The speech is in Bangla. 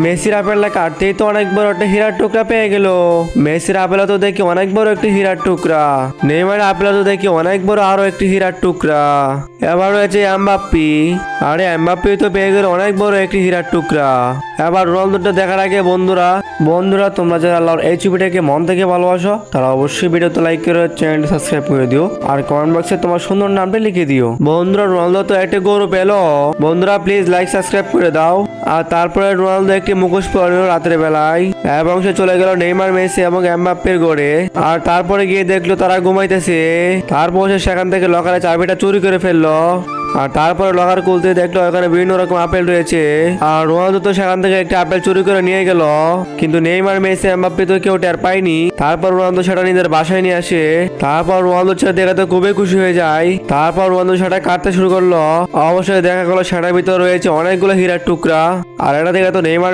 মেসির আপেলটা কাটতেই তো অনেক বড় একটা হীরার টুকরা পেয়ে গেল। মেসির আপেল তো দেখি অনেক বড় একটি হীরার টুকরা, নেইমার আপেল তো দেখি অনেক বড় আরো একটি হীরার টুকরা। এবার রয়েছে এমবাপ্পি, আরে এমবাপ্পি তো পেয়ে গেল অনেক বড় একটি হীরার টুকরা। এবার রোনালদোটা দেখার আগে বন্ধুরা বন্ধুরা তোমরা যারা আল্লাহর এই ছবিটাকে মন থেকে ভালোবাসো তারা অবশ্যই ভিডিওতে লাইক করে চ্যানেলটি সাবস্ক্রাইব করে দিও, আর কমেন্ট বক্সে তোমার সুন্দর নামটা লিখে দিও। বন্ধুরা রোনালদো তো একটা গৌরব পেলো, বন্ধুরা প্লিজ লাইক সাবস্ক্রাইব করে দাও। আর তারপরে রোনালদো একটি মুখোশ পরল রাতের বেলায় এবং সে চলে গেল নেইমার, মেসি এবং এমবাপ্পের গড়ে। আর তারপরে গিয়ে দেখলো তারা ঘুমাইতেছে, তারপর সে সেখান থেকে লকারে চাবিটা চুরি করে ফেললো। আর তারপরে লকার খুলতে দেখলো ওখানে বিভিন্ন রকম আপেল রয়েছে, আর রোনালদো তো সেখান থেকে একটা আপেল চুরি করে নিয়ে গেল, কিন্তু নেইমার, মেসি, এমবাপ্পে তো কেউ টের পায়নি। তারপর রোনালদো সেটা নিজের বাসায় নিয়ে আসে, তারপর রোনালদো সেটা দেখে তো খুবই খুশি হয়ে যায়। তারপর রোনালদো সেটা কাটতে শুরু করলো, অবশ্যই দেখা গেলো সেটার ভিতর রয়েছে অনেকগুলো হীরার টুকরা, আর এটা দেখে তো নেইমার